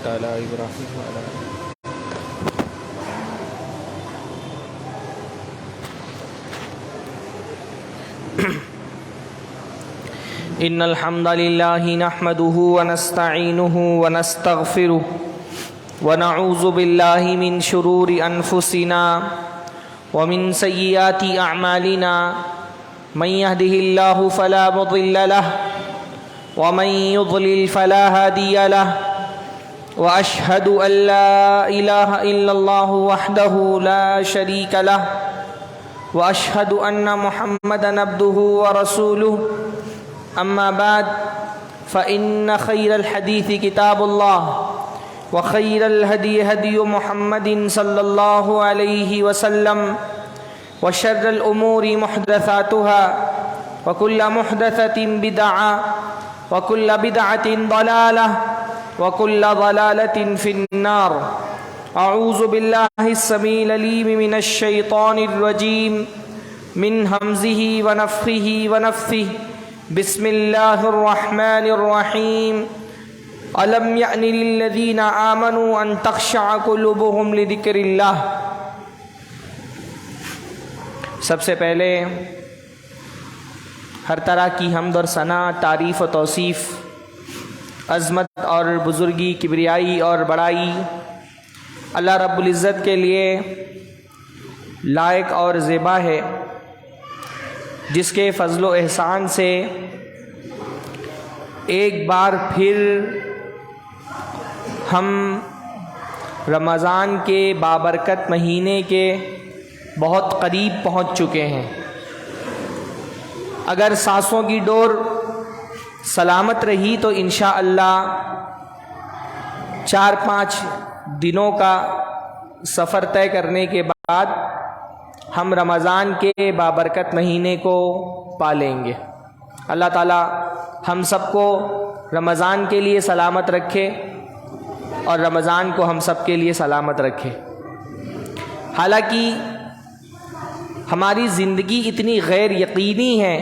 باركت على إبراهيم وعلى آل إن الحمد لله نحمده ونستعينه ونستغفره ونعوذ بالله من شرور أنفسنا ومن سيئات أعمالنا من يهده الله فلا مضل له ومن يضلل فلا هادي له وأشهد أن لا إله إلا الله وحده لا شريك له وأشهد أن محمدًا عبده ورسوله أما بعد فإن خير الحديث كتاب الله وخير الهدي هدي محمد صلى الله عليه وسلم وشر الأمور محدثاتها وكل محدثة بدعة وكل بدعة ضلالة وكل ضلالة في النار. أعوذ بالله السميع العليم من الشيطان الرجيم من همزه ونفخه ونفثه. بسم الله الرحمن الرحيم. ألم يأن للذين آمنوا أن تخشع قلوبهم لذكر الله. سب سے پہلے ہر طرح کی حمد اور ثنا، تعریف و توصیف، عظمت اور بزرگی، کبریائی اور بڑائی اللہ رب العزت کے لیے لائق اور زیبا ہے، جس کے فضل و احسان سے ایک بار پھر ہم رمضان کے بابرکت مہینے کے بہت قریب پہنچ چکے ہیں۔ اگر سانسوں کی ڈور سلامت رہی تو انشاءاللہ 4-5 دنوں کا سفر طے کرنے کے بعد ہم رمضان کے بابرکت مہینے کو پا لیں گے۔ اللہ تعالی ہم سب کو رمضان کے لیے سلامت رکھے اور رمضان کو ہم سب کے لیے سلامت رکھے۔ حالانکہ ہماری زندگی اتنی غیر یقینی ہے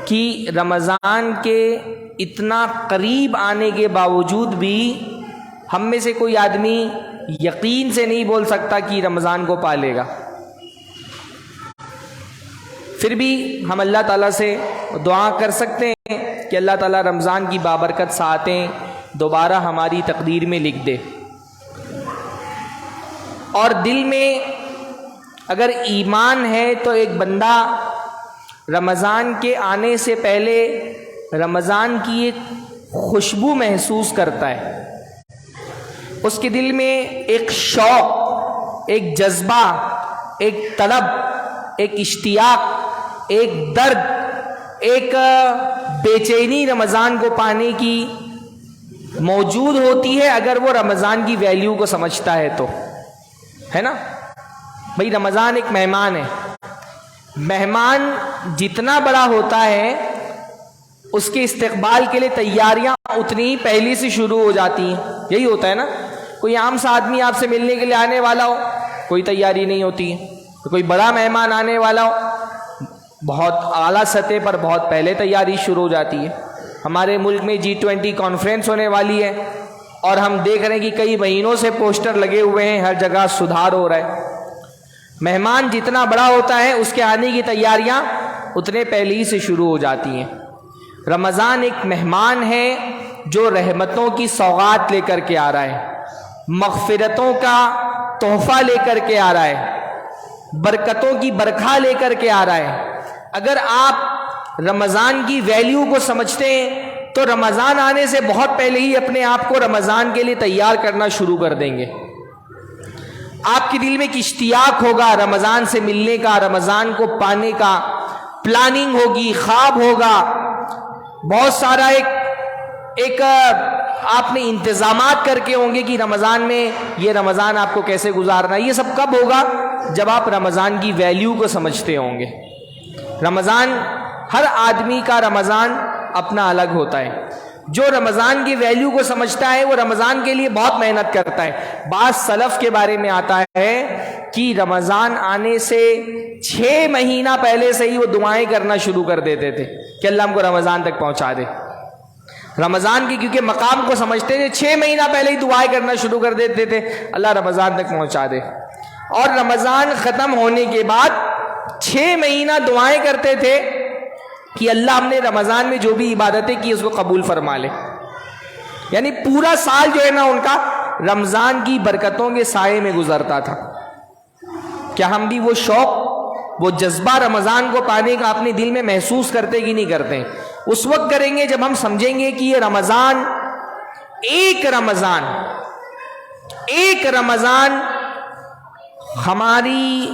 کہ رمضان کے اتنا قریب آنے کے باوجود بھی ہم میں سے کوئی آدمی یقین سے نہیں بول سکتا کہ رمضان کو پا لے گا۔ پھر بھی ہم اللہ تعالیٰ سے دعا کر سکتے ہیں کہ اللہ تعالیٰ رمضان کی بابرکت ساعتیں دوبارہ ہماری تقدیر میں لکھ دے، اور دل میں اگر ایمان ہے تو ایک بندہ رمضان کے آنے سے پہلے رمضان کی ایک خوشبو محسوس کرتا ہے، اس کے دل میں ایک شوق، ایک جذبہ، ایک طلب، ایک اشتیاق، ایک درد، ایک بے چینی رمضان کو پانے کی موجود ہوتی ہے، اگر وہ رمضان کی ویلیو کو سمجھتا ہے تو، ہے نا بھئی؟ رمضان ایک مہمان ہے، مہمان جتنا بڑا ہوتا ہے اس کے استقبال کے لیے تیاریاں اتنی ہی پہلے سے شروع ہو جاتی ہیں۔ یہی ہوتا ہے نا، کوئی عام سا آدمی آپ سے ملنے کے لیے آنے والا ہو، کوئی تیاری نہیں ہوتی ہے، کوئی بڑا مہمان آنے والا ہو، بہت اعلیٰ سطح پر بہت پہلے تیاری شروع ہو جاتی ہے۔ ہمارے ملک میں G20 کانفرنس ہونے والی ہے اور ہم دیکھ رہے ہیں کہ کئی مہینوں سے پوسٹر لگے ہوئے ہیں، ہر جگہ سدھار ہو رہا ہے۔ مہمان جتنا بڑا ہوتا ہے اس کے آنے کی تیاریاں اتنے پہلے ہی سے شروع ہو جاتی ہیں۔ رمضان ایک مہمان ہے جو رحمتوں کی سوغات لے کر کے آ رہا ہے، مغفرتوں کا تحفہ لے کر کے آ رہا ہے، برکتوں کی برکھا لے کر کے آ رہا ہے۔ اگر آپ رمضان کی ویلیو کو سمجھتے ہیں تو رمضان آنے سے بہت پہلے ہی اپنے آپ کو رمضان کے لیے تیار کرنا شروع کر دیں گے۔ آپ کے دل میں ایک اشتیاق ہوگا رمضان سے ملنے کا، رمضان کو پانے کا، پلاننگ ہوگی، خواب ہوگا، بہت سارا ایک آپ نے انتظامات کر کے ہوں گے کہ رمضان میں یہ رمضان آپ کو کیسے گزارنا ہے۔ یہ سب کب ہوگا؟ جب آپ رمضان کی ویلیو کو سمجھتے ہوں گے۔ رمضان، ہر آدمی کا رمضان اپنا الگ ہوتا ہے۔ جو رمضان کی ویلیو کو سمجھتا ہے وہ رمضان کے لیے بہت محنت کرتا ہے۔ بعض سلف کے بارے میں آتا ہے کہ رمضان آنے سے 6 مہینہ پہلے سے ہی وہ دعائیں کرنا شروع کر دیتے تھے کہ اللہ ہم کو رمضان تک پہنچا دے۔ رمضان کی کیونکہ مقام کو سمجھتے تھے، 6 مہینہ پہلے ہی دعائیں کرنا شروع کر دیتے تھے اللہ رمضان تک پہنچا دے، اور رمضان ختم ہونے کے بعد 6 مہینہ دعائیں کرتے تھے کہ اللہ ہم نے رمضان میں جو بھی عبادتیں کی اس کو قبول فرما لے. یعنی پورا سال جو ہے نا ان کا رمضان کی برکتوں کے سائے میں گزرتا تھا. کیا ہم بھی وہ شوق، وہ جذبہ رمضان کو پانے کا اپنے دل میں محسوس کرتے کہ نہیں کرتے؟ اس وقت کریں گے جب ہم سمجھیں گے کہ یہ رمضان، ایک رمضان ہماری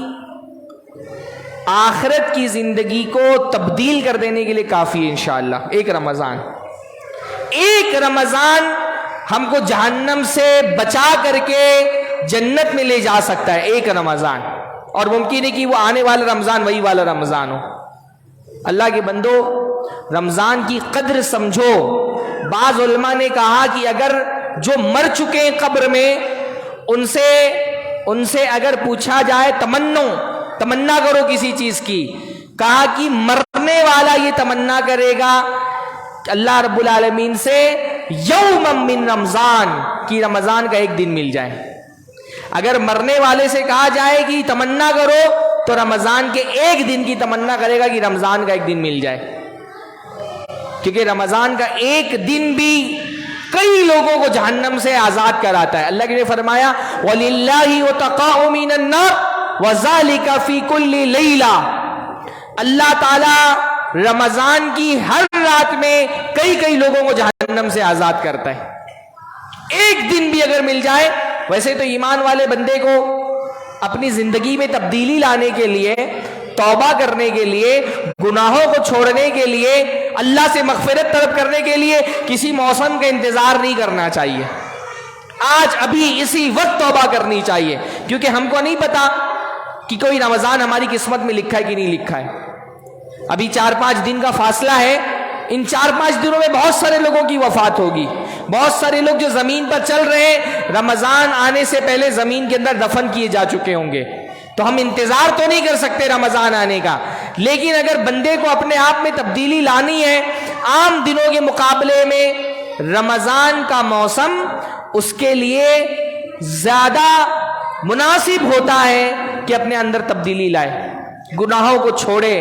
آخرت کی زندگی کو تبدیل کر دینے کے لیے کافی ہے انشاءاللہ. ایک رمضان ہم کو جہنم سے بچا کر کے جنت میں لے جا سکتا ہے، ایک رمضان. اور ممکن ہے کہ وہ آنے والا رمضان وہی والا رمضان ہو. اللہ کے بندو، رمضان کی قدر سمجھو. بعض علماء نے کہا کہ اگر جو مر چکے ہیں قبر میں، ان سے اگر پوچھا جائے تمنا کرو کسی چیز کی، کہا کہ مرنے والا یہ تمنا کرے گا اللہ رب العالمین سے یوم من رمضان، کی رمضان کا ایک دن مل جائے. اگر مرنے والے سے کہا جائے کہ تمنا کرو تو رمضان کے ایک دن کی تمنا کرے گا کہ رمضان کا ایک دن مل جائے. کیونکہ رمضان کا ایک دن بھی کئی لوگوں کو جہنم سے آزاد کراتا ہے. اللہ نے فرمایا وَلِلَّهِ وَتَقَاءُ مِنَ النَّارِ وَذَلِكَ فِي كُلِّ لَيْلَةٍ. اللہ تعالی رمضان کی ہر رات میں کئی لوگوں کو جہنم سے آزاد کرتا ہے. ایک دن بھی اگر مل جائے. ویسے تو ایمان والے بندے کو اپنی زندگی میں تبدیلی لانے کے لیے، توبہ کرنے کے لیے، گناہوں کو چھوڑنے کے لیے، اللہ سے مغفرت طلب کرنے کے لیے کسی موسم کا انتظار نہیں کرنا چاہیے. آج ابھی اسی وقت توبہ کرنی چاہیے، کیونکہ ہم کو نہیں پتا کہ کوئی رمضان ہماری قسمت میں لکھا ہے کہ نہیں لکھا ہے. ابھی 4-5 دن کا فاصلہ ہے. ان 4-5 دنوں میں بہت سارے لوگوں کی وفات ہوگی. بہت سارے لوگ جو زمین پر چل رہے ہیں رمضان آنے سے پہلے زمین کے اندر دفن کیے جا چکے ہوں گے. تو ہم انتظار تو نہیں کر سکتے رمضان آنے کا، لیکن اگر بندے کو اپنے آپ میں تبدیلی لانی ہے، عام دنوں کے مقابلے میں رمضان کا موسم اس کے لیے زیادہ مناسب ہوتا ہے کہ اپنے اندر تبدیلی لائے، گناہوں کو چھوڑے،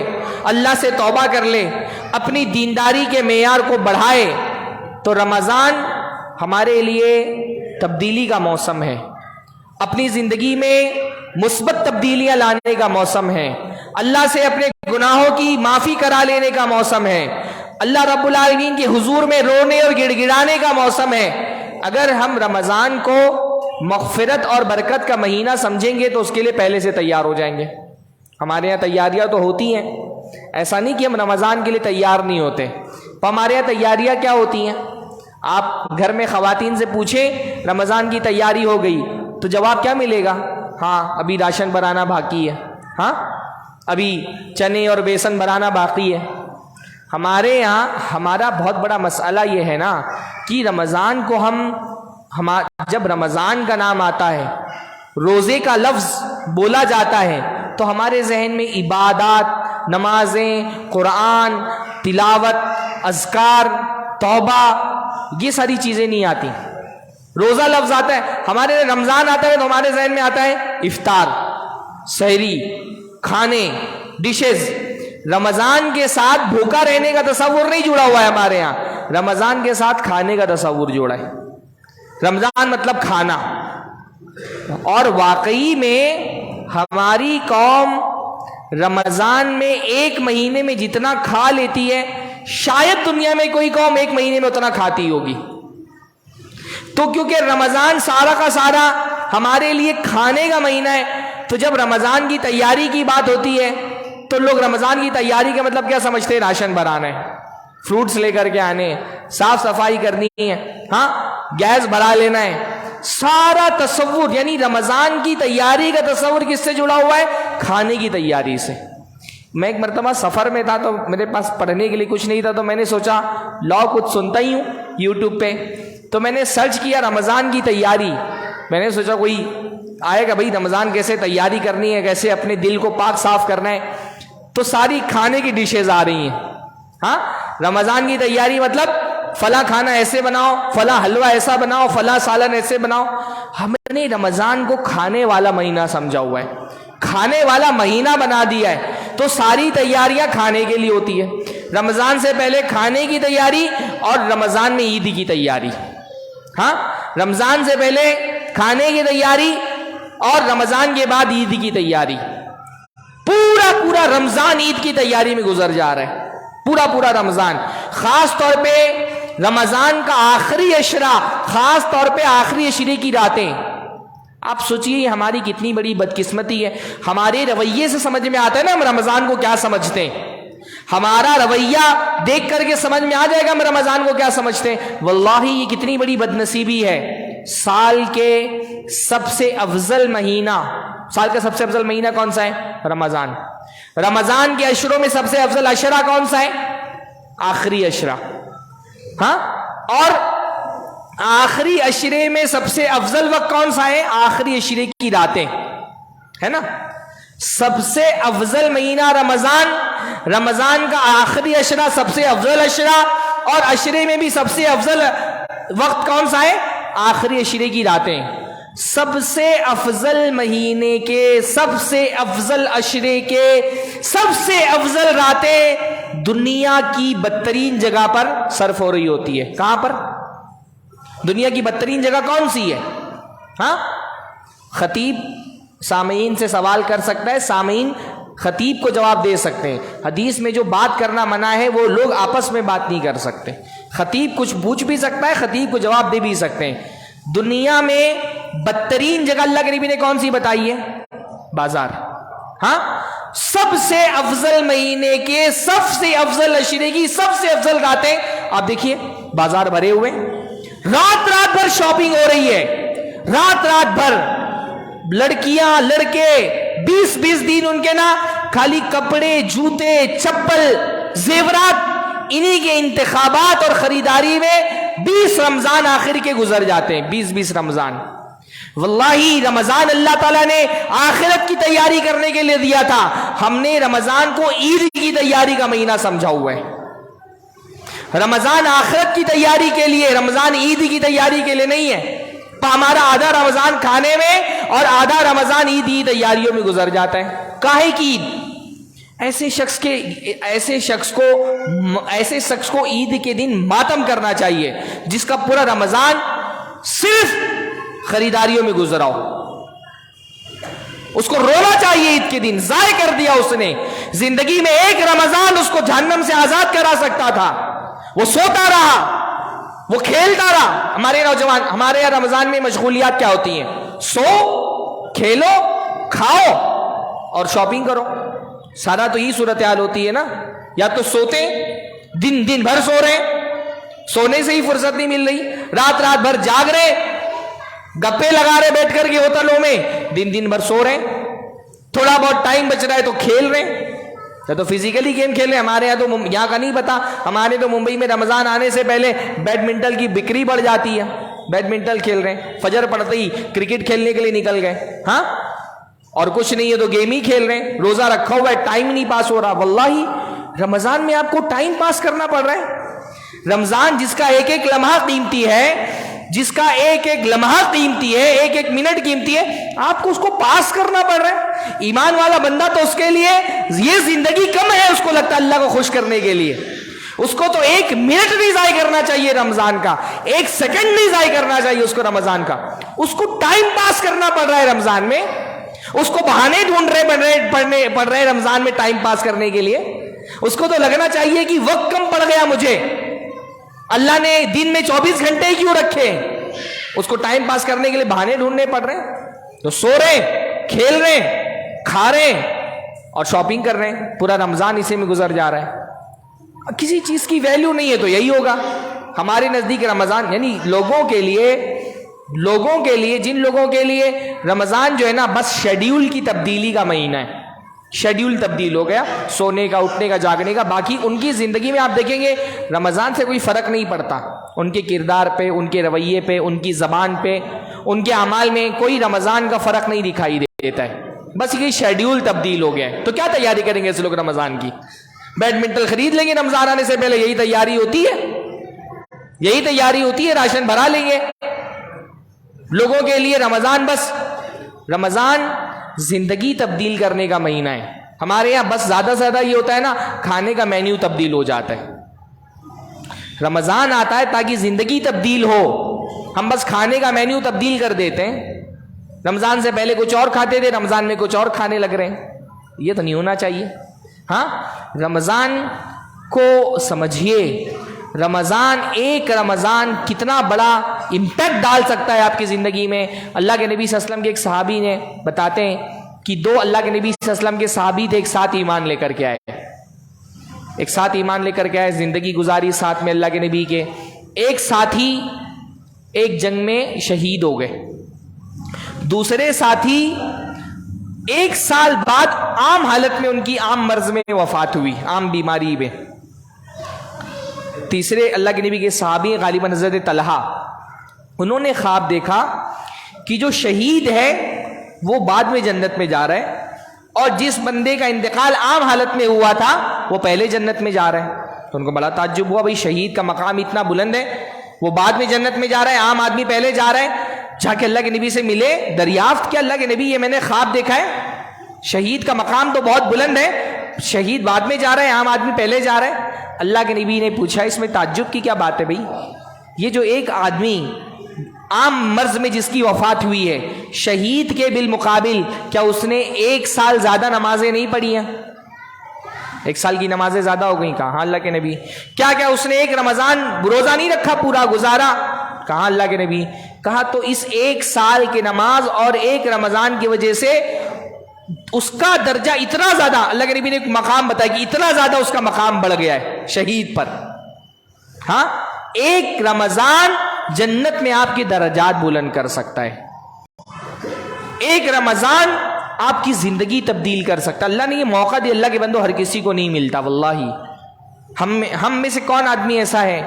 اللہ سے توبہ کر لے، اپنی دینداری کے معیار کو بڑھائے. تو رمضان ہمارے لیے تبدیلی کا موسم ہے، اپنی زندگی میں مثبت تبدیلیاں لانے کا موسم ہے، اللہ سے اپنے گناہوں کی معافی کرا لینے کا موسم ہے، اللہ رب العالمین کے حضور میں رونے اور گڑ گڑانے کا موسم ہے. اگر ہم رمضان کو مغفرت اور برکت کا مہینہ سمجھیں گے تو اس کے لیے پہلے سے تیار ہو جائیں گے. ہمارے یہاں تیاریاں تو ہوتی ہیں، ایسا نہیں کہ ہم رمضان کے لیے تیار نہیں ہوتے. تو ہمارے یہاں تیاریاں کیا ہوتی ہیں؟ آپ گھر میں خواتین سے پوچھیں رمضان کی تیاری ہو گئی تو جواب کیا ملے گا؟ ہاں ابھی راشن بنانا باقی ہے، ہاں ابھی چنے اور بیسن بنانا باقی ہے. ہمارے یہاں ہمارا بہت بڑا مسئلہ یہ ہے نا کہ رمضان کو جب رمضان کا نام آتا ہے، روزے کا لفظ بولا جاتا ہے تو ہمارے ذہن میں عبادات، نمازیں، قرآن، تلاوت، اذکار، توبہ، یہ ساری چیزیں نہیں آتی. روزہ لفظ آتا ہے، ہمارے رمضان آتا ہے تو ہمارے ذہن میں آتا ہے افطار، سحری، کھانے، ڈشز. رمضان کے ساتھ بھوکا رہنے کا تصور نہیں جڑا ہوا ہے ہمارے ہاں، رمضان کے ساتھ کھانے کا تصور جوڑا ہے. رمضان مطلب کھانا. اور واقعی میں ہماری قوم رمضان میں ایک مہینے میں جتنا کھا لیتی ہے شاید دنیا میں کوئی قوم ایک مہینے میں اتنا کھاتی ہوگی. تو کیونکہ رمضان سارا کا سارا ہمارے لیے کھانے کا مہینہ ہے، تو جب رمضان کی تیاری کی بات ہوتی ہے تو لوگ رمضان کی تیاری کا مطلب کیا سمجھتے ہیں؟ راشن بھرانا ہے، فروٹس لے کر کے آنے، صاف صفائی کرنی ہے، ہاں گیس بھرا لینا ہے. سارا تصور یعنی رمضان کی تیاری کا تصور کس سے جڑا ہوا ہے؟ کھانے کی تیاری سے. میں ایک مرتبہ سفر میں تھا تو میرے پاس پڑھنے کے لیے کچھ نہیں تھا، تو میں نے سوچا لاؤ کچھ سنتا ہی ہوں یوٹیوب پہ. تو میں نے سرچ کیا رمضان کی تیاری. میں نے سوچا کوئی آئے گا بھائی رمضان کیسے تیاری کرنی ہے، کیسے اپنے دل کو پاک صاف کرنا ہے. تو ساری کھانے کی ڈشز آ رہی ہیں. ہاں رمضان کی تیاری مطلب فلاں کھانا ایسے بناؤ، فلاں حلوہ ایسا بناؤ، فلاں سالن ایسے بناؤ. ہم نے رمضان کو کھانے والا مہینہ سمجھا ہوا ہے، کھانے والا مہینہ بنا دیا ہے. تو ساری تیاریاں کھانے کے لیے ہوتی ہے. رمضان سے پہلے کھانے کی تیاری اور رمضان میں عید کی تیاری. ہاں، رمضان سے پہلے کھانے کی تیاری اور رمضان کے بعد عید کی تیاری. پورا رمضان عید کی تیاری میں گزر جا رہا ہے، پورا رمضان. خاص طور پہ رمضان کا آخری عشرہ، خاص طور پہ آخری عشرے کی راتیں. آپ سوچئے ہماری کتنی بڑی بدقسمتی ہے. ہمارے رویے سے سمجھ میں آتا ہے نا ہم رمضان کو کیا سمجھتے ہیں. ہمارا رویہ دیکھ کر کے سمجھ میں آ جائے گا ہم رمضان کو کیا سمجھتے ہیں. واللہ یہ کتنی بڑی بدنصیبی ہے. سال کے سب سے افضل مہینہ، سال کا سب سے افضل مہینہ کون سا ہے؟ رمضان. رمضان کے عشروں میں سب سے افضل عشرہ کون سا ہے؟ آخری عشرہ. ہاں، اور آخری عشرے میں سب سے افضل وقت کون سا ہے؟ آخری عشرے کی راتیں، ہے نا. سب سے افضل مہینہ رمضان، رمضان کا آخری عشرہ سب سے افضل عشرہ، اور عشرے میں بھی سب سے افضل وقت کون سا ہے؟ آخری عشرے کی راتیں. سب سے افضل مہینے کے، سب سے افضل عشرے کے سب سے افضل راتیں دنیا کی بدترین جگہ پر صرف ہو رہی ہوتی ہے. کہاں پر؟ دنیا کی بدترین جگہ کون سی ہے؟ ہاں، خطیب سامعین سے سوال کر سکتا ہے، سامعین خطیب کو جواب دے سکتے ہیں. حدیث میں جو بات کرنا منع ہے وہ لوگ آپس میں بات نہیں کر سکتے. خطیب کچھ پوچھ بھی سکتا ہے، خطیب کو جواب دے بھی سکتے ہیں. دنیا میں بدترین جگہ اللہ کے نبی نے کون سی بتائی ہے؟ بازار. ہاں، سب سے افضل مہینے کے، سب سے افضل عشرے کی سب سے افضل راتیں آپ دیکھیے، بازار بھرے ہوئے، رات بھر شاپنگ ہو رہی ہے، رات بھر. لڑکیاں لڑکے 20 دن ان کے نا خالی کپڑے، جوتے، چپل، زیورات، انہی کے انتخابات اور خریداری میں 20 رمضان آخر کے گزر جاتے ہیں. 20 رمضان. واللہ رمضان اللہ تعالیٰ نے آخرت کی تیاری کرنے کے لیے دیا تھا. ہم نے رمضان کو عید کی تیاری کا مہینہ سمجھا ہوا ہے. رمضان آخرت کی تیاری کے لیے، رمضان عید کی تیاری کے لیے نہیں ہے. ہمارا آدھا رمضان کھانے میں اور آدھا رمضان عید کی تیاریوں میں گزر جاتا ہے. کاہے کی عید؟ ایسے شخص کو عید کے دن ماتم کرنا چاہیے جس کا پورا رمضان صرف خریداریوں میں گزرا ہو. اس کو رونا چاہیے عید کے دن، ضائع کر دیا اس نے. زندگی میں ایک رمضان اس کو جہنم سے آزاد کرا سکتا تھا. وہ سوتا رہا، وہ کھیلتا رہا. ہمارے نوجوان، ہمارے یہاں رمضان میں مشغولیات کیا ہوتی ہیں؟ سو، کھیلو، کھاؤ اور شاپنگ کرو. سارا تو یہی صورتحال ہوتی ہے نا. یا تو سوتے، دن بھر سو رہے، سونے سے ہی فرصت نہیں مل رہی، رات بھر جاگ رہے، گپے لگا رہے بیٹھ کر کے ہوٹلوں میں، دن بھر سو رہے. تھوڑا بہت ٹائم بچ رہا ہے تو کھیل رہے، یا تو فزیکلی گیم کھیل رہے. ہمارے یہاں تو یہاں کا نہیں پتا، ہمارے تو ممبئی میں رمضان آنے سے پہلے بیڈمنٹن کی بکری بڑھ جاتی ہے. بیڈمنٹن کھیل رہے ہیں، فجر پڑتے ہی کرکٹ کھیلنے کے لیے نکل گئے. ہاں، اور کچھ نہیں ہے تو گیم ہی کھیل رہے ہیں. روزہ رکھا ہوا ہے، ٹائم نہیں پاس ہو رہا. واللہ رمضان میں آپ کو ٹائم پاس کرنا پڑ رہا ہے. رمضان جس کا ایک ایک لمحہ قیمتی ہے، جس کا ایک ایک لمحہ قیمتی ہے، ایک ایک منٹ قیمتی ہے، آپ کو اس کو پاس کرنا پڑ رہا ہے. ایمان والا بندہ تو اس کے لیے یہ زندگی کم ہے، اس کو لگتا ہے اللہ کو خوش کرنے کے لیے. اس کو تو ایک منٹ نہیں ضائع کرنا چاہیے رمضان کا، ایک سیکنڈ نہیں ضائع کرنا چاہیے اس کو رمضان کا. اس کو ٹائم پاس کرنا پڑ رہا ہے رمضان میں. اس کو بہانے ڈھونڈنے پڑ رہے رمضان میں ٹائم پاس کرنے کے لیے. اس کو تو لگنا چاہیے کہ وقت کم پڑ گیا مجھے، اللہ نے دن میں 24 گھنٹے کیوں رکھے. اس کو ٹائم پاس کرنے کے لیے بہانے ڈھونڈنے پڑ رہے ہیں. تو سو رہے، کھیل رہے، کھا رہے اور شاپنگ کر رہے ہیں. پورا رمضان اسی میں گزر جا رہا ہے. کسی چیز کی ویلیو نہیں ہے تو یہی ہوگا ہمارے نزدیک رمضان. یعنی لوگوں کے لیے جن لوگوں کے لیے رمضان جو ہے نا بس شیڈیول کی تبدیلی کا مہینہ ہے. شیڈیول تبدیل ہو گیا، سونے کا، اٹھنے کا، جاگنے کا. باقی ان کی زندگی میں آپ دیکھیں گے رمضان سے کوئی فرق نہیں پڑتا. ان کے کردار پہ، ان کے رویے پہ، ان کی زبان پہ، ان کے اعمال میں کوئی رمضان کا فرق نہیں دکھائی دیتا ہے. بس یہ شیڈیول تبدیل ہو گیا ہے. تو کیا تیاری کریں گے اس لوگ رمضان کی؟ بیڈمنٹن خرید لیں گے رمضان آنے سے پہلے، یہی تیاری ہوتی ہے. یہی تیاری ہوتی ہے، راشن بھرا لیں گے لوگوں کے لیے. رمضان بس رمضان زندگی تبدیل کرنے کا مہینہ ہے. ہمارے یہاں بس زیادہ سے زیادہ یہ ہوتا ہے نا، کھانے کا مینیو تبدیل ہو جاتا ہے. رمضان آتا ہے تاکہ زندگی تبدیل ہو. ہم بس کھانے کا مینیو تبدیل کر دیتے ہیں. رمضان سے پہلے کچھ اور کھاتے تھے، رمضان میں کچھ اور کھانے لگ رہے ہیں. یہ تو نہیں ہونا چاہیے. ہاں، رمضان کو سمجھیے. ایک رمضان کتنا بڑا امپیکٹ ڈال سکتا ہے آپ کی زندگی میں. اللہ کے نبی صلی اللہ علیہ وسلم کے ایک صحابی نے بتاتے ہیں کہ دو اللہ کے نبی صلی اللہ علیہ وسلم کے صحابی تھے، ایک ساتھ ایمان لے کر کے آئے، زندگی گزاری ساتھ میں اللہ کے نبی کے. ایک ساتھی ایک جنگ میں شہید ہو گئے، دوسرے ساتھی ایک سال بعد عام حالت میں ان کی عام مرض میں وفات ہوئی، عام بیماری میں. تیسرے اللہ کے نبی کے صحابی غالباً حضرت طلحہ، انہوں نے خواب دیکھا کہ جو شہید ہے وہ بعد میں جنت میں جا رہا ہے، اور جس بندے کا انتقال عام حالت میں ہوا تھا وہ پہلے جنت میں جا رہا ہے. تو ان کو بڑا تعجب ہوا، بھائی شہید کا مقام اتنا بلند ہے، وہ بعد میں جنت میں جا رہا ہے، عام آدمی پہلے جا رہا ہے. جا کے اللہ کے نبی سے ملے، دریافت کیا اللہ کے نبی یہ میں نے خواب دیکھا ہے، شہید کا مقام تو بہت بلند ہے، شہید بعد میں جا رہا ہے، عام آدمی پہلے جا رہا ہے. اللہ کے نبی نے پوچھا اس میں تعجب کی کیا بات ہے بھائی؟ یہ جو ایک آدمی عام مرض میں جس کی وفات ہوئی ہے، شہید کے بالمقابل کیا اس نے ایک سال زیادہ نمازیں نہیں پڑھی ہیں؟ ایک سال کی نمازیں زیادہ ہو گئیں؟ کہاں اللہ کے نبی. کیا اس نے ایک رمضان روزہ نہیں رکھا پورا گزارا؟ کہاں اللہ کے نبی. کہا تو اس ایک سال کی نماز اور ایک رمضان کی وجہ سے اس کا درجہ اتنا زیادہ، اللہ کے نبی نے ایک مقام بتایا کہ اتنا زیادہ اس کا مقام بڑھ گیا ہے شہید پر. ہاں، ایک رمضان جنت میں آپ کے درجات بلند کر سکتا ہے. ایک رمضان آپ کی زندگی تبدیل کر سکتا. اللہ نے یہ موقع دیا، اللہ کے بندو ہر کسی کو نہیں ملتا. واللہ ہم میں سے کون آدمی ایسا ہے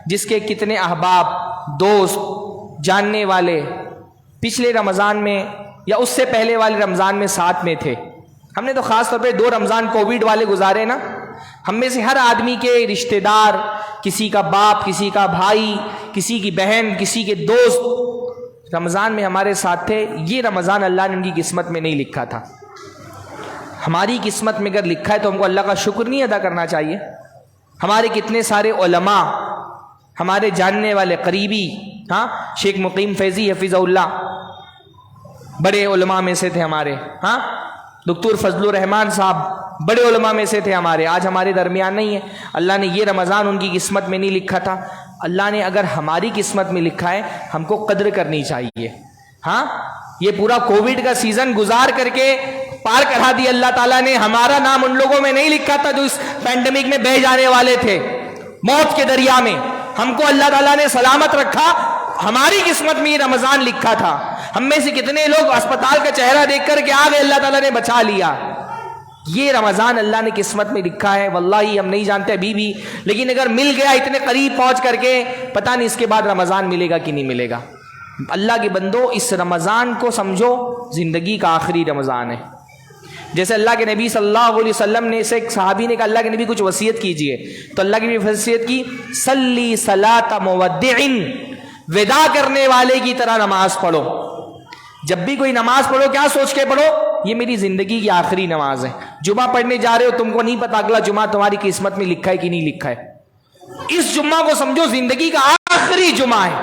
جس کے کتنے احباب، دوست، جاننے والے پچھلے رمضان میں یا اس سے پہلے والے رمضان میں ساتھ میں تھے. ہم نے تو خاص طور پہ 2 رمضان کووڈ والے گزارے نا. ہم میں سے ہر آدمی کے رشتہ دار، کسی کا باپ، کسی کا بھائی، کسی کی بہن، کسی کے دوست رمضان میں ہمارے ساتھ تھے. یہ رمضان اللہ نے ان کی قسمت میں نہیں لکھا تھا. ہماری قسمت میں اگر لکھا ہے تو ہم کو اللہ کا شکر نہیں ادا کرنا چاہیے. ہمارے کتنے سارے علماء، ہمارے جاننے والے قریبی، ہاں، شیخ مقیم فیضی حفظہ اللہ بڑے علماء میں سے تھے ہمارے. ہاں، دکتور فضل الرحمان صاحب بڑے علماء میں سے تھے ہمارے، آج ہمارے درمیان نہیں ہے. اللہ نے یہ رمضان ان کی قسمت میں نہیں لکھا تھا. اللہ نے اگر ہماری قسمت میں لکھا ہے ہم کو قدر کرنی چاہیے. ہاں، یہ پورا کووڈ کا سیزن گزار کر کے پار کرا دیا اللہ تعالیٰ نے. ہمارا نام ان لوگوں میں نہیں لکھا تھا جو اس پینڈیمک میں بہہ جانے والے تھے موت کے دریا میں. ہم کو اللہ تعالیٰ نے سلامت رکھا. ہماری قسمت میں یہ رمضان لکھا تھا. ہم میں سے کتنے لوگ اسپتال کا چہرہ دیکھ کر کے آ گئے، اللہ تعالیٰ نے بچا لیا. یہ رمضان اللہ نے قسمت میں لکھا ہے. واللہ ہم نہیں جانتے ابھی بھی، لیکن اگر مل گیا اتنے قریب پہنچ کر کے، پتہ نہیں اس کے بعد رمضان ملے گا کہ نہیں ملے گا. اللہ کے بندو، اس رمضان کو سمجھو زندگی کا آخری رمضان ہے. جیسے اللہ کے نبی صلی اللہ علیہ وسلم نے سے ایک صحابی نے کہا اللہ کے نبی کچھ وصیت کیجئے، تو اللہ کی وصیت کی، صلی صلاۃ مودع، وداع کرنے والے کی طرح نماز پڑھو. جب بھی کوئی نماز پڑھو کیا سوچ کے پڑھو؟ یہ میری زندگی کی آخری نماز ہے. جمعہ پڑھنے جا رہے ہو، تم کو نہیں پتا اگلا جمعہ تمہاری قسمت میں لکھا ہے کہ نہیں لکھا ہے. اس جمعہ کو سمجھو زندگی کا آخری جمعہ ہے.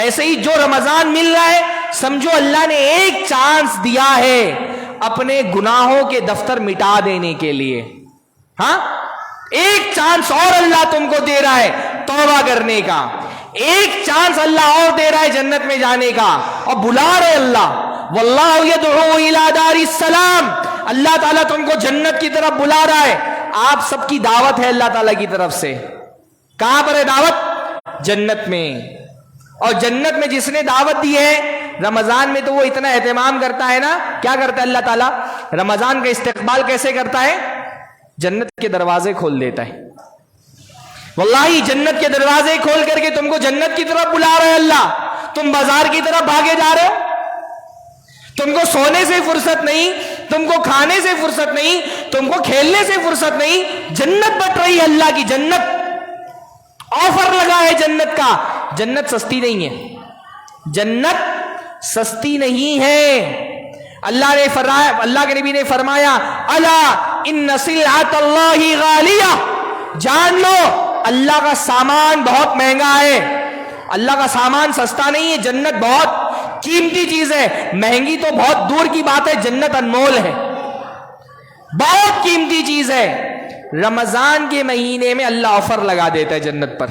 ایسے ہی جو رمضان مل رہا ہے سمجھو اللہ نے ایک چانس دیا ہے اپنے گناہوں کے دفتر مٹا دینے کے لیے. ہاں، ایک چانس اور اللہ تم کو دے رہا ہے توبہ کرنے کا. ایک چانس اللہ اور دے رہا ہے جنت میں جانے کا، اور بلا رہے اللہ. واللہ یدعو الی دار السلام، اللہ تعالیٰ تم کو جنت کی طرف بلا رہا ہے. آپ سب کی دعوت ہے اللہ تعالیٰ کی طرف سے. کہاں پر ہے دعوت؟ جنت میں. اور جنت میں جس نے دعوت دی ہے رمضان میں تو وہ اتنا اہتمام کرتا ہے نا. کیا کرتا ہے اللہ تعالیٰ؟ رمضان کا استقبال کیسے کرتا ہے؟ جنت کے دروازے کھول دیتا ہے. واللہ جنت کے دروازے کھول کر کے تم کو جنت کی طرف بلا رہے اللہ. تم بازار کی طرف بھاگے جا رہے ہو. تم کو سونے سے فرصت نہیں، تم کو کھانے سے فرصت نہیں، تم کو کھیلنے سے فرصت نہیں. جنت بٹ رہی ہے، اللہ کی جنت. آفر لگا ہے جنت کا. جنت سستی نہیں ہے, جنت سستی نہیں ہے. اللہ نے فرمایا, اللہ کے نبی نے فرمایا, الا ان سلعۃ اللہ غالیہ, جان لو اللہ کا سامان بہت مہنگا ہے. اللہ کا سامان سستا نہیں ہے, جنت بہت قیمتی چیز ہے. مہنگی تو بہت دور کی بات ہے, جنت انمول ہے, بہت قیمتی چیز ہے. رمضان کے مہینے میں اللہ آفر لگا دیتا ہے جنت پر.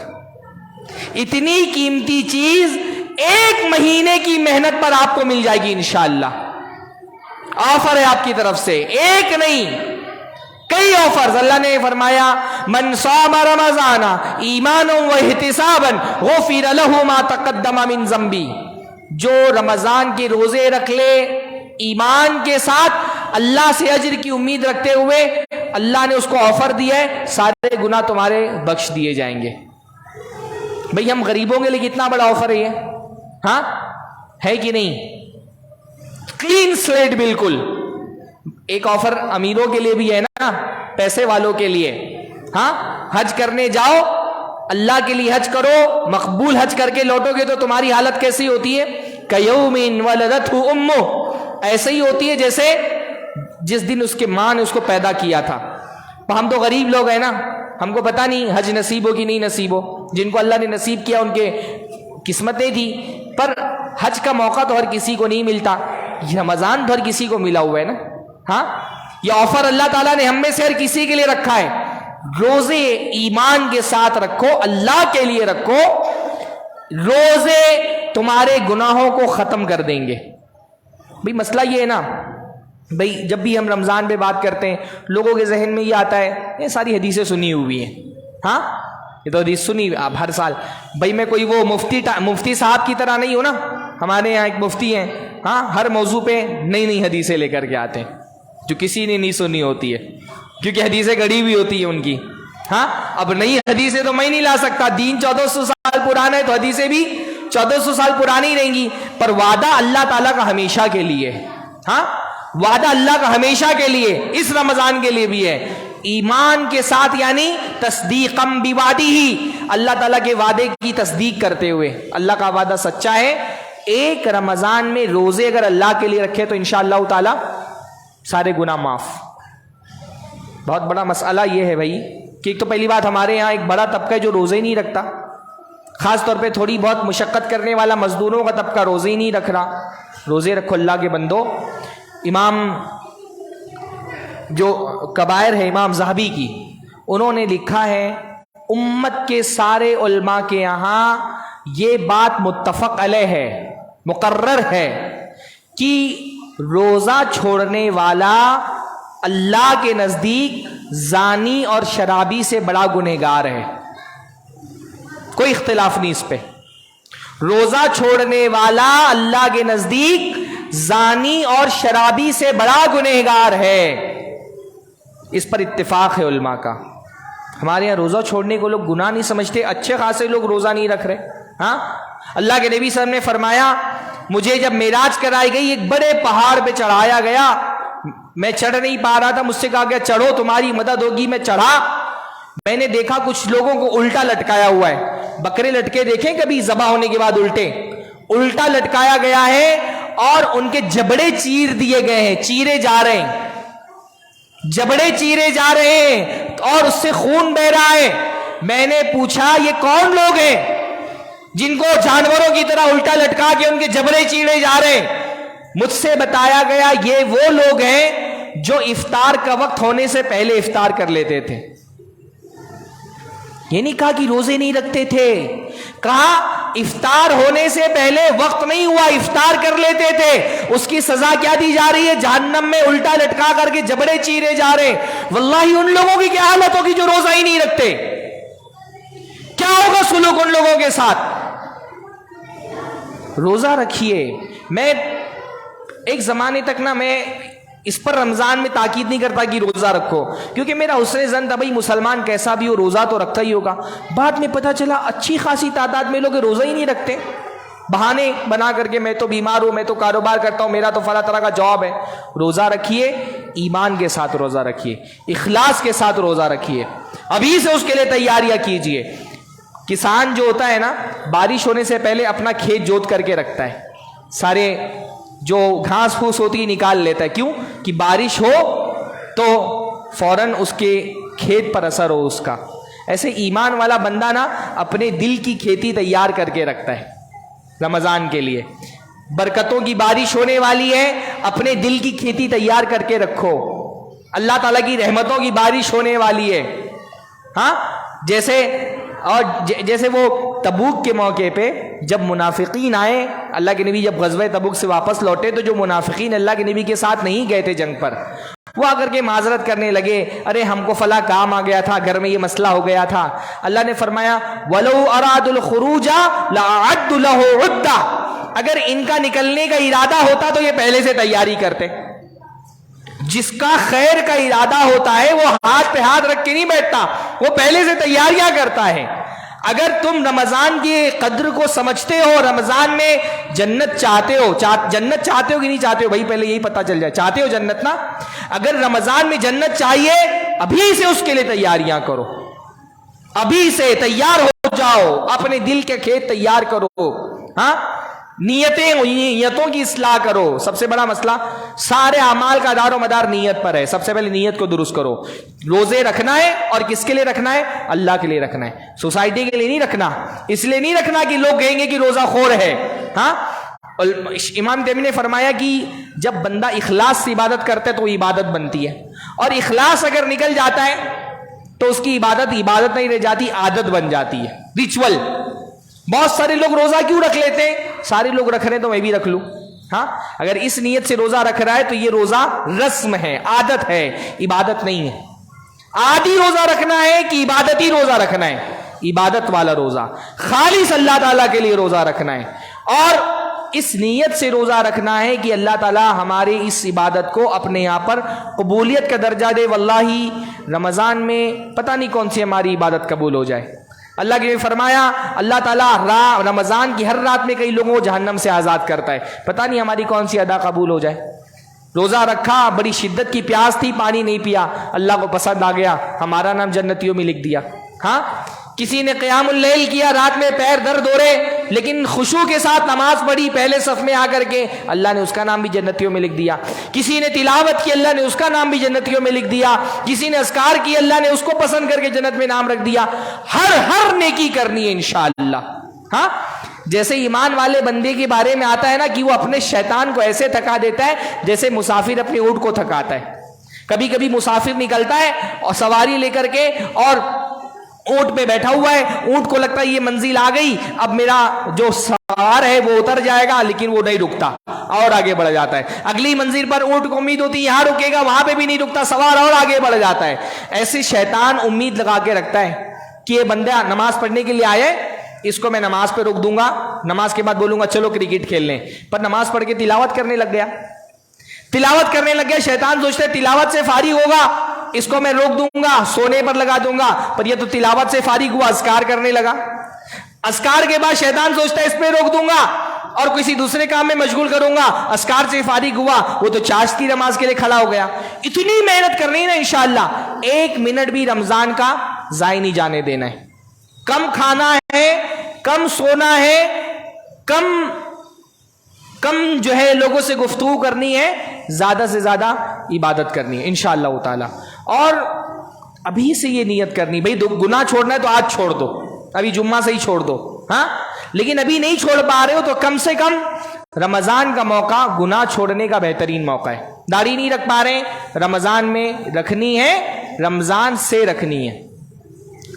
اتنی قیمتی چیز ایک مہینے کی محنت پر آپ کو مل جائے گی انشاءاللہ. آفر ہے آپ کی طرف سے, ایک نہیں کئی آفرز. اللہ نے فرمایا من صام رمضان ایمانا واحتسابا غفر له ما تقدم من ذنبی, جو رمضان کے روزے رکھ لے ایمان کے ساتھ, اللہ سے اجر کی امید رکھتے ہوئے, اللہ نے اس کو آفر دیا ہے سارے گناہ تمہارے بخش دیے جائیں گے. بھئی ہم غریبوں کے لیے کتنا بڑا آفر ہے یہ, ہاں ہے کہ نہیں؟ کلین سلیٹ بالکل. ایک آفر امیروں کے لیے بھی ہے نا, پیسے والوں کے لیے. ہاں حج کرنے جاؤ, اللہ کے لیے حج کرو, مقبول حج کر کے لوٹو گے تو تمہاری حالت کیسی ہوتی ہے؟ کیوم ولدتہ امہ, ایسے ہی ہوتی ہے جیسے جس دن اس کے ماں نے اس کو پیدا کیا تھا. ہم تو غریب لوگ ہیں نا, ہم کو پتہ نہیں حج نصیب ہو کہ نہیں نصیب ہو. جن کو اللہ نے نصیب کیا ان کے قسمتیں تھی, پر حج کا موقع تو ہر کسی کو نہیں ملتا. یہ رمضان تو ہر کسی کو ملا ہوا ہے نا. ہاں یہ آفر اللہ تعالیٰ نے ہم میں سے ہر کسی کے لیے رکھا ہے. روزے ایمان کے ساتھ رکھو, اللہ کے لیے رکھو, روزے تمہارے گناہوں کو ختم کر دیں گے. بھئی مسئلہ یہ ہے نا, بھئی جب بھی ہم رمضان پہ بات کرتے ہیں لوگوں کے ذہن میں یہ آتا ہے یہ ساری حدیثیں سنی ہوئی ہیں. ہاں یہ تو حدیث سنی آپ ہر سال. بھئی میں کوئی وہ مفتی صاحب کی طرح نہیں ہوں نا. ہمارے یہاں ایک مفتی ہیں, ہاں ہر موضوع پہ نئی نئی حدیثیں لے کر کے آتے ہیں جو کسی نے نہیں سنی ہوتی ہے, کیونکہ حدیثیں گڑی ہوئی ہوتی ہیں ان کی. ہاں اب نئی حدیثیں تو میں نہیں لا سکتا, دین 1400 سال پرانا ہے تو حدیثیں بھی 1400 سال پرانی رہیں گی. پر وعدہ اللہ تعالیٰ کا ہمیشہ کے لیے. ہاں وعدہ اللہ کا ہمیشہ کے لیے, اس رمضان کے لیے بھی ہے, ایمان کے ساتھ, یعنی تصدیقاً بوعدہ, اللہ تعالیٰ کے وعدے کی تصدیق کرتے ہوئے. اللہ کا وعدہ سچا ہے. ایک رمضان میں روزے اگر اللہ کے لیے رکھے تو انشاءاللہ تعالیٰ سارے گناہ معاف. بہت بڑا مسئلہ یہ ہے بھائی کہ ایک تو پہلی بات ہمارے یہاں ایک بڑا طبقہ ہے جو روزے ہی نہیں رکھتا, خاص طور پہ تھوڑی بہت مشقت کرنے والا مزدوروں کا طبقہ روزے ہی نہیں رکھ رہا. روزے رکھو اللہ کے بندو. امام جو کبائر ہے امام ذہبی کی, انہوں نے لکھا ہے امت کے سارے علماء کے یہاں یہ بات متفق علیہ ہے, مقرر ہے کہ روزہ چھوڑنے والا اللہ کے نزدیک زانی اور شرابی سے بڑا گنہگار ہے. کوئی اختلاف نہیں اس پہ. روزہ چھوڑنے والا اللہ کے نزدیک زانی اور شرابی سے بڑا گنہگار ہے. اس پر اتفاق ہے علماء کا. ہمارے یہاں روزہ چھوڑنے کو لوگ گناہ نہیں سمجھتے, اچھے خاصے لوگ روزہ نہیں رکھ رہے. ہاں اللہ کے نبی صلی اللہ علیہ وسلم نے فرمایا مجھے جب معراج کرائی گئی ایک بڑے پہاڑ پہ چڑھایا گیا, میں چڑھ نہیں پا رہا تھا, مجھ سے کہا گیا چڑھو تمہاری مدد ہوگی. میں چڑھا, میں نے دیکھا کچھ لوگوں کو الٹا لٹکایا ہوا ہے. بکرے لٹکے دیکھیں کبھی ذبح ہونے کے بعد الٹا لٹکایا گیا ہے اور ان کے جبڑے چیر دیے گئے ہیں, چیرے جا رہے ہیں, جبڑے چیرے جا رہے ہیں اور اس سے خون بہ رہا ہے. میں نے پوچھا یہ کون لوگ ہیں جن کو جانوروں کی طرح الٹا لٹکا کے ان کے جبڑے چیرے جا رہے ہیں؟ مجھ سے بتایا گیا یہ وہ لوگ ہیں جو افطار کا وقت ہونے سے پہلے افطار کر لیتے تھے. یہ نہیں کہا کہ روزے نہیں رکھتے تھے, کہا افطار ہونے سے پہلے وقت نہیں ہوا افطار کر لیتے تھے. اس کی سزا کیا دی جا رہی ہے؟ جہنم میں الٹا لٹکا کر کے جبڑے چیرے جا رہے. واللہ ان لوگوں کی کیا حالت ہوگی جو روزہ ہی نہیں رکھتے, کیا ہوگا سلوک ان لوگوں کے ساتھ. روزہ رکھیے. میں ایک زمانے تک نا میں اس پر رمضان میں تاکید نہیں کرتا کہ روزہ رکھو, کیونکہ میرا حسن ظن تھا بھائی مسلمان کیسا بھی ہو روزہ تو رکھتا ہی ہوگا. بعد میں پتہ چلا اچھی خاصی تعداد میں لوگ روزہ ہی نہیں رکھتے, بہانے بنا کر کے میں تو بیمار ہوں, میں تو کاروبار کرتا ہوں, میرا تو فلاں طرح کا جاب ہے. روزہ رکھیے, ایمان کے ساتھ روزہ رکھیے, اخلاص کے ساتھ روزہ رکھیے, ابھی سے اس کے لیے تیاریاں کیجئے. کسان جو ہوتا ہے نا بارش ہونے سے پہلے اپنا کھیت جوت کر کے رکھتا ہے, سارے جو گھاس پھوس ہوتی ہے نکال لیتا ہے, کیوں کہ بارش ہو تو فوراً اس کے کھیت پر اثر ہو اس کا. ایسے ایمان والا بندہ نا اپنے دل کی کھیتی تیار کر کے رکھتا ہے رمضان کے لیے. برکتوں کی بارش ہونے والی ہے, اپنے دل کی کھیتی تیار کر کے رکھو. اللہ تعالیٰ کی رحمتوں کی بارش ہونے والی ہے. ہاں جیسے وہ تبوک کے موقع پہ جب منافقین آئے, اللہ کے نبی جب غزوہ تبوک سے واپس لوٹے تو جو منافقین اللہ کے نبی کے ساتھ نہیں گئے تھے جنگ پر, وہ آ کر کے معذرت کرنے لگے, ارے ہم کو فلاں کام آ گیا تھا, گھر میں یہ مسئلہ ہو گیا تھا. اللہ نے فرمایا وَلَوْ أَرَادُوا الْخُرُوجَ لَأَعَدُّ لَهُ عُدَّةً, اگر ان کا نکلنے کا ارادہ ہوتا تو یہ پہلے سے تیاری کرتے. جس کا خیر کا ارادہ ہوتا ہے وہ ہاتھ پہ ہاتھ رکھ کے نہیں بیٹھتا, وہ پہلے سے تیاریاں کرتا ہے. اگر تم رمضان کی قدر کو سمجھتے ہو, رمضان میں جنت چاہتے ہو, جنت چاہتے ہو کہ نہیں چاہتے ہو بھائی, پہلے یہی پتا چل جائے, چاہتے ہو جنت نا. اگر رمضان میں جنت چاہیے ابھی سے اس کے لیے تیاریاں کرو, ابھی سے تیار ہو جاؤ, اپنے دل کے کھیت تیار کرو. ہاں نیتوں کی اصلاح کرو. سب سے بڑا مسئلہ سارے اعمال کا دار و مدار نیت پر ہے. سب سے پہلے نیت کو درست کرو. روزے رکھنا ہے اور کس کے لیے رکھنا ہے؟ اللہ کے لیے رکھنا ہے, سوسائٹی کے لیے نہیں رکھنا. اس لیے نہیں رکھنا کہ لوگ کہیں گے کہ روزہ خور ہے. ہاں امام تیمیہ نے فرمایا کہ جب بندہ اخلاص سے عبادت کرتا ہے تو وہ عبادت بنتی ہے, اور اخلاص اگر نکل جاتا ہے تو اس کی عبادت نہیں رہ جاتی, عادت بن جاتی ہے, ریچول. بہت سارے لوگ روزہ کیوں رکھ لیتے ہیں؟ سارے لوگ رکھ رہے ہیں تو میں بھی رکھ لوں. ہاں اگر اس نیت سے روزہ رکھ رہا ہے تو یہ روزہ رسم ہے, عادت ہے, عبادت نہیں ہے. عادی روزہ رکھنا ہے کہ عبادتی روزہ رکھنا ہے؟ عبادت والا روزہ, خالص اللہ تعالیٰ کے لیے روزہ رکھنا ہے, اور اس نیت سے روزہ رکھنا ہے کہ اللہ تعالیٰ ہماری اس عبادت کو اپنے یہاں پر قبولیت کا درجہ دے. واللہ رمضان میں پتہ نہیں کون سی ہماری عبادت قبول ہو جائے. اللہ کے فرمایا اللہ تعالیٰ رمضان کی ہر رات میں کئی لوگوں کو جہنم سے آزاد کرتا ہے, پتہ نہیں ہماری کون سی ادا قبول ہو جائے. روزہ رکھا, بڑی شدت کی پیاس تھی, پانی نہیں پیا, اللہ کو پسند آ گیا, ہمارا نام جنتیوں میں لکھ دیا. ہاں کسی نے قیام اللیل کیا, رات میں پیر درد ہو رہے لیکن خشوع کے ساتھ نماز پڑھی پہلے صف میں آ کر کے, اللہ نے اس کا نام بھی جنتیوں میں لکھ دیا. کسی نے تلاوت کی, اللہ نے اس کا نام بھی جنتیوں میں لکھ دیا. کسی نے اذکار کی, اللہ نے اس کو پسند کر کے جنت میں نام رکھ دیا. ہر نیکی کرنی ہے انشاءاللہ. ہاں جیسے ایمان والے بندے کے بارے میں آتا ہے نا کہ وہ اپنے شیطان کو ایسے تھکا دیتا ہے جیسے مسافر اپنے اونٹ کو تھکاتا ہے. کبھی کبھی مسافر نکلتا ہے اور سواری لے کر کے, اور اونٹ پہ بیٹھا ہوا ہے, اونٹ کو لگتا ہے یہ منزل آ گئی, اب میرا جو سوار ہے وہ اتر جائے گا, لیکن وہ نہیں رکتا اور آگے بڑھ جاتا ہے. اگلی منزل پر اونٹ کو امید ہوتی ہے یہاں رکے گا, وہاں پہ بھی نہیں رکتا, سوار اور آگے بڑھ جاتا ہے. ایسے شیطان امید لگا کے رکھتا ہے کہ یہ بندہ نماز پڑھنے کے لیے آئے, اس کو میں نماز پہ روک دوں گا, نماز کے بعد بولوں گا چلو کرکٹ کھیل لیں, پر نماز پڑھ کے تلاوت کرنے لگ گیا. شیطان سوچتا ہے تلاوت سے فارغ ہوگا, اس کو میں روک دوں گا, سونے پر لگا دوں گا, پر یہ تو تلاوت سے فارغ ہوا, اذکار کرنے لگا. اذکار کے بعد شیطان سوچتا ہے اس پہ روک دوں گا اور کسی دوسرے کام میں مشغول کروں گا, اذکار سے فارغ ہوا, وہ تو چاشتی نماز کے لیے کھڑا ہو گیا. اتنی محنت کرنی نا انشاءاللہ, 1 منٹ بھی رمضان کا ضائع نہیں جانے دینا ہے. کم کھانا ہے, کم سونا ہے, کم جو ہے لوگوں سے گفتگو کرنی ہے, زیادہ سے زیادہ عبادت کرنی ہے انشاءاللہ تعالی. اور ابھی سے یہ نیت کرنی, بھئی گناہ چھوڑنا ہے تو آج چھوڑ دو, ابھی جمعہ سے ہی چھوڑ دو. ہاں لیکن ابھی نہیں چھوڑ پا رہے ہو تو کم سے کم رمضان کا موقع گناہ چھوڑنے کا بہترین موقع ہے. داڑھی نہیں رکھ پا رہے, رمضان میں رکھنی ہے, رمضان سے رکھنی ہے.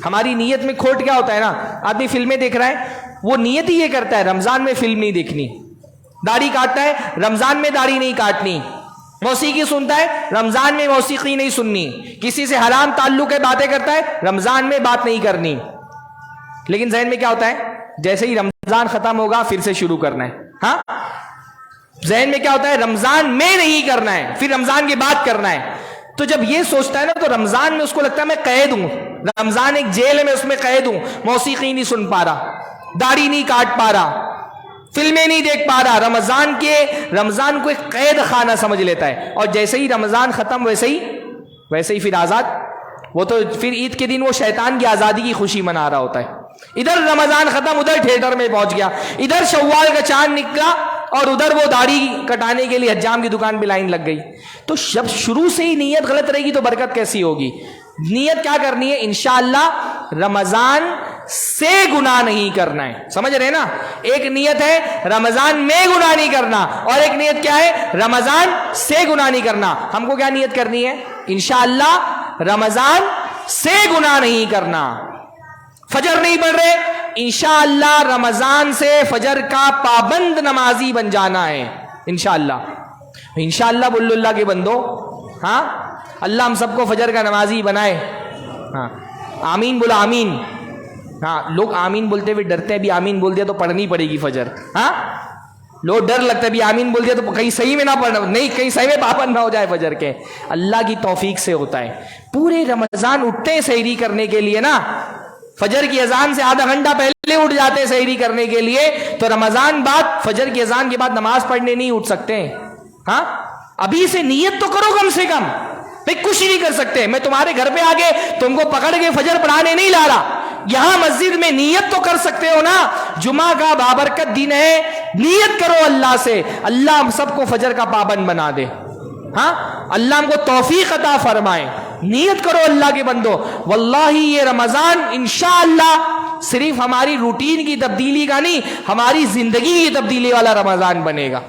ہماری نیت میں کھوٹ کیا ہوتا ہے نا, آدمی فلمیں دیکھ رہا ہے, وہ نیت ہی یہ کرتا ہے رمضان میں فلم نہیں دیکھنی. داڑھی کاٹتا ہے, رمضان میں داڑھی نہیں کاٹنی. موسیقی سنتا ہے, رمضان میں موسیقی نہیں سننی. کسی سے حرام تعلق ہے باتیں کرتا ہے, رمضان میں بات نہیں کرنی. لیکن ذہن میں کیا ہوتا ہے, جیسے ہی رمضان ختم ہوگا پھر سے شروع کرنا ہے. ہاں ذہن میں کیا ہوتا ہے, رمضان میں نہیں کرنا ہے, پھر رمضان کے بعد کرنا ہے. تو جب یہ سوچتا ہے نا تو رمضان میں اس کو لگتا ہے میں قید ہوں, رمضان ایک جیل ہے, میں اس میں قید ہوں, موسیقی نہیں سن پا رہا, داڑھی نہیں کاٹ پا رہا, فلمیں نہیں دیکھ پا رہا. رمضان کو ایک قید خانہ سمجھ لیتا ہے, اور جیسے ہی رمضان ختم ویسے ہی پھر آزاد. وہ تو پھر عید کے دن وہ شیطان کی آزادی کی خوشی منا رہا ہوتا ہے. ادھر رمضان ختم, ادھر تھیٹر میں پہنچ گیا, ادھر شوال کا چاند نکلا اور ادھر وہ داڑھی کٹانے کے لیے حجام کی دکان پہ لائن لگ گئی. تو جب شروع سے ہی نیت غلط رہے گی تو برکت کیسی ہوگی؟ نیت کیا کرنی ہے؟ انشاءاللہ رمضان سے گناہ نہیں کرنا ہے. سمجھ رہے نا؟ ایک نیت ہے رمضان میں گناہ نہیں کرنا, اور ایک نیت کیا ہے؟ رمضان سے گناہ نہیں کرنا. ہم کو کیا نیت کرنی ہے؟ انشاءاللہ رمضان سے گناہ نہیں کرنا. فجر نہیں پڑھ رہے, انشاءاللہ رمضان سے فجر کا پابند نمازی بن جانا ہے انشاءاللہ. انشاءاللہ بولو اللہ کے بندو. ہاں, اللہ ہم سب کو فجر کا نمازی بنائے. ہاں آمین بولا, آمین. ہاں لوگ آمین بولتے ہوئے ڈرتے ہیں, بھی آمین بول دیا تو پڑھنی پڑے گی فجر. ہاں لوگ ڈر لگتا ہے بھی آمین بول دیا تو کہیں صحیح میں نہ پڑھنا, نہیں کہیں صحیح میں پابند نہ ہو جائے فجر کے. اللہ کی توفیق سے ہوتا ہے. پورے رمضان اٹھتے ہیں سحری کرنے کے لیے نا, فجر کی اذان سے آدھا گھنٹہ پہلے اٹھ جاتے ہیں سحری کرنے کے لیے, تو رمضان بعد فجر کی اذان کے بعد نماز پڑھنے نہیں اٹھ سکتے. ہاں ابھی سے نیت تو کرو کم سے کم. بھائی کچھ نہیں کر سکتے, میں تمہارے گھر پہ آگے تم کو پکڑ کے فجر پڑھانے نہیں لا رہا, یہاں مسجد میں نیت تو کر سکتے ہو نا. جمعہ کا بابرکت دن ہے, نیت کرو اللہ سے, اللہ ہم سب کو فجر کا پابند بنا دے. ہاں اللہ ہم کو توفیق عطا فرمائے. نیت کرو اللہ کے بندو, واللہ یہ رمضان انشاءاللہ صرف ہماری روٹین کی تبدیلی کا نہیں, ہماری زندگی کی تبدیلی والا رمضان بنے گا.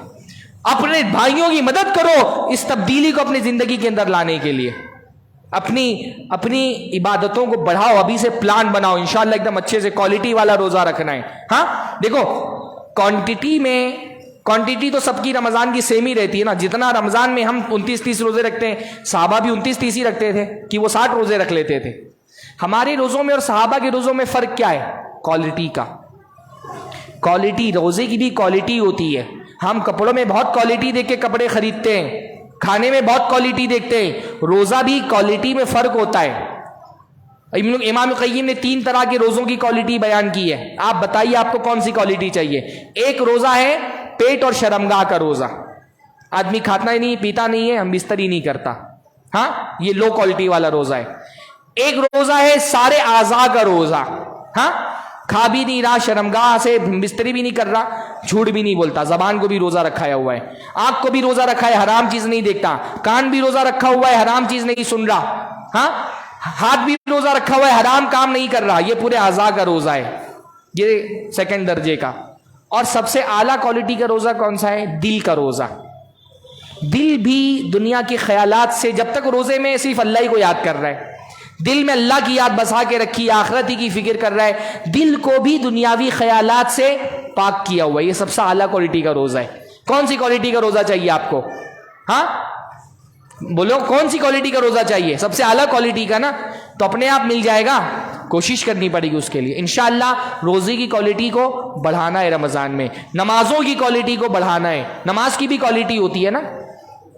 اپنے بھائیوں کی مدد کرو اس تبدیلی کو اپنی زندگی کے اندر لانے کے لیے. اپنی عبادتوں کو بڑھاؤ, ابھی سے پلان بناؤ. انشاءاللہ ایک دم اچھے سے کوالٹی والا روزہ رکھنا ہے. ہاں دیکھو کوانٹٹی تو سب کی رمضان کی سیم ہی رہتی ہے نا. جتنا رمضان میں ہم 29-30 روزے رکھتے ہیں, صحابہ بھی 29-30 ہی رکھتے تھے کہ وہ 60 روزے رکھ لیتے تھے. ہمارے روزوں میں اور صحابہ کے روزوں میں فرق کیا ہے؟ کوالٹی کا. کوالٹی, روزے کی بھی کوالٹی ہوتی ہے. ہم کپڑوں میں بہت کوالٹی دیکھ کے کپڑے خریدتے ہیں, کھانے میں بہت کوالٹی دیکھتے ہیں. روزہ بھی کوالٹی میں فرق ہوتا ہے. امام قیم نے 3 طرح کے روزوں کی کوالٹی بیان کی ہے. آپ بتائیے آپ کو کون سی کوالٹی چاہیے؟ ایک روزہ ہے پیٹ اور شرمگاہ کا روزہ, آدمی کھاتا ہی نہیں پیتا نہیں ہے, ہم بستر ہی نہیں کرتا. ہاں یہ لو کوالٹی والا روزہ ہے. ایک روزہ ہے سارے اعضاء کا روزہ. ہاں کھا بھی نہیں رہا, شرمگاہ سے بستری بھی نہیں کر رہا, جھوٹ بھی نہیں بولتا, زبان کو بھی روزہ رکھایا ہوا ہے, آنکھ کو بھی روزہ رکھا ہے, حرام چیز نہیں دیکھتا, کان بھی روزہ رکھا ہوا ہے, حرام چیز نہیں سن رہا, ہاں ہاتھ بھی روزہ رکھا ہوا ہے, حرام کام نہیں کر رہا. یہ پورے اعضاء کا روزہ ہے, یہ سیکنڈ درجے کا. اور سب سے اعلیٰ کوالٹی کا روزہ کون سا ہے؟ دل کا روزہ. دل بھی دنیا کے خیالات سے, جب تک روزے میں صرف اللہ ہی کو یاد کر رہا ہے, دل میں اللہ کی یاد بسا کے رکھی, آخرت ہی کی فکر کر رہا ہے, دل کو بھی دنیاوی خیالات سے پاک کیا ہوا ہے. یہ سب سے اعلیٰ کوالٹی کا روزہ ہے. کون سی کوالٹی کا روزہ چاہیے آپ کو؟ ہاں بولو کون سی کوالٹی کا روزہ چاہیے؟ سب سے اعلیٰ کوالٹی کا نا. تو اپنے آپ مل جائے گا, کوشش کرنی پڑے گی اس کے لیے. انشاءاللہ روزے کی کوالٹی کو بڑھانا ہے رمضان میں, نمازوں کی کوالٹی کو بڑھانا ہے. نماز کی بھی کوالٹی ہوتی ہے نا,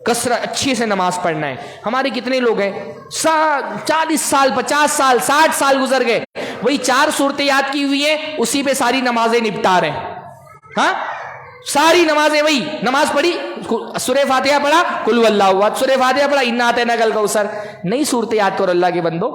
کثرت اچھے سے نماز پڑھنا ہے. ہمارے کتنے لوگ ہیں 40 سال 50 سال 60 سال گزر گئے, وہی 4 صورتیں یاد کی ہوئی ہیں, اسی پہ ساری نمازیں نپٹا رہے ہیں. ہاں ساری نمازیں وہی, نماز پڑھی سورہ فاتحہ پڑھا قل هو اللہ احد, سورہ فاتحہ پڑھا انا اعطیناک الکوثر. نئی صورتیں یاد کرو اللہ کے بندو,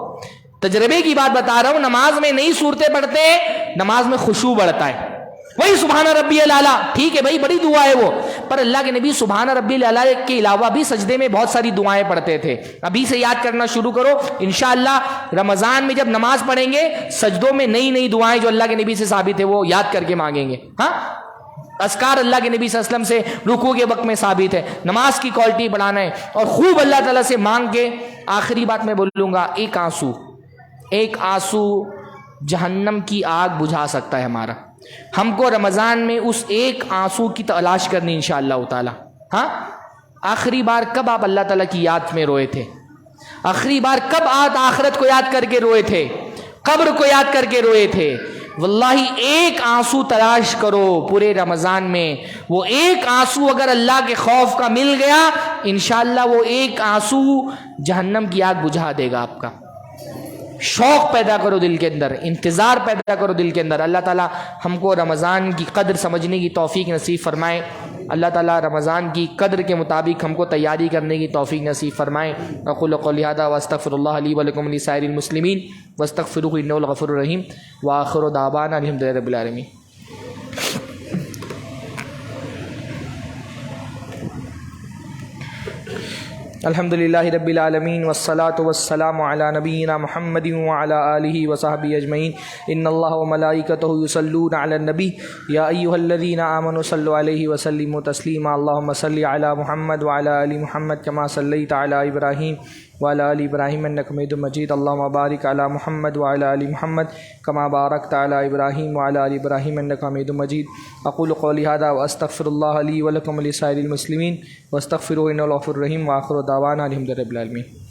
تجربے کی بات بتا رہا ہوں. نماز میں نئی صورتیں پڑھتے ہیں, نماز میں خشوع بڑھتا ہے. وہی سبحان ربی الاعلیٰ, ٹھیک ہے بھائی بڑی دعا ہے وہ, پر اللہ کے نبی سبحان ربی الاعلیٰ کے علاوہ بھی سجدے میں بہت ساری دعائیں پڑھتے تھے. ابھی سے یاد کرنا شروع کرو. انشاءاللہ رمضان میں جب نماز پڑھیں گے, سجدوں میں نئی نئی دعائیں جو اللہ کے نبی سے ثابت ہے وہ یاد کر کے مانگیں گے. ہاں اذکار اللہ کے نبی صلی اللہ علیہ وسلم سے رکوع کے وقت میں ثابت ہے. نماز کی کوالٹی بڑھانا ہے اور خوب اللہ تعالیٰ سے مانگ کے. آخری بات میں بولوں گا, ایک آنسو جہنم کی آگ بجھا سکتا ہے ہمارا. ہم کو رمضان میں اس ایک آنسو کی تلاش کرنی انشاءاللہ تعالی. ہاں آخری بار کب آپ اللہ تعالیٰ کی یاد میں روئے تھے؟ آخری بار کب آپ آخرت کو یاد کر کے روئے تھے؟ قبر کو یاد کر کے روئے تھے؟ واللہ ایک آنسو تلاش کرو پورے رمضان میں. وہ ایک آنسو اگر اللہ کے خوف کا مل گیا, انشاءاللہ وہ ایک آنسو جہنم کی آگ بجھا دے گا آپ کا. شوق پیدا کرو دل کے اندر, انتظار پیدا کرو دل کے اندر. اللہ تعالی ہم کو رمضان کی قدر سمجھنے کی توفیق نصیب فرمائے. اللہ تعالیٰ رمضان کی قدر کے مطابق ہم کو تیاری کرنے کی توفیق نصیب فرمائیں۔ اقول قولی ھذا واستغفر اللہ لی ولکم ولسائر المسلمین واستغفروہ انہ الغفور الرحیم وآخر دعوانا الحمد للہ رب العالمین۔ الحمد للہ رب العالمین والصلاة والسلام علی نبینا محمد وعلی آلہ وصحبہ اجمعین۔ ان اللہ وملائکتہ یصلون علی النبی یا ایہا الذین آمنوا صلوا علیہ وسلموا تسلیما۔ اللہم صل علی محمد وعلی آل محمد کما صلیت علی ابراہیم وعلی آل ابراہیم انک حمید مجید۔ اللہم بارک علی محمد وعلی آل محمد کما بارکت علی ابراہیم وعلی آل ابراہیم انک حمید مجید۔ اقول قولی ھذا واستغفر اللہ لی ولکم ولسائر المسلمین واستغفروہ انہ الغفور الرحیم وآخر دعوانا الحمد للہ رب العالمین۔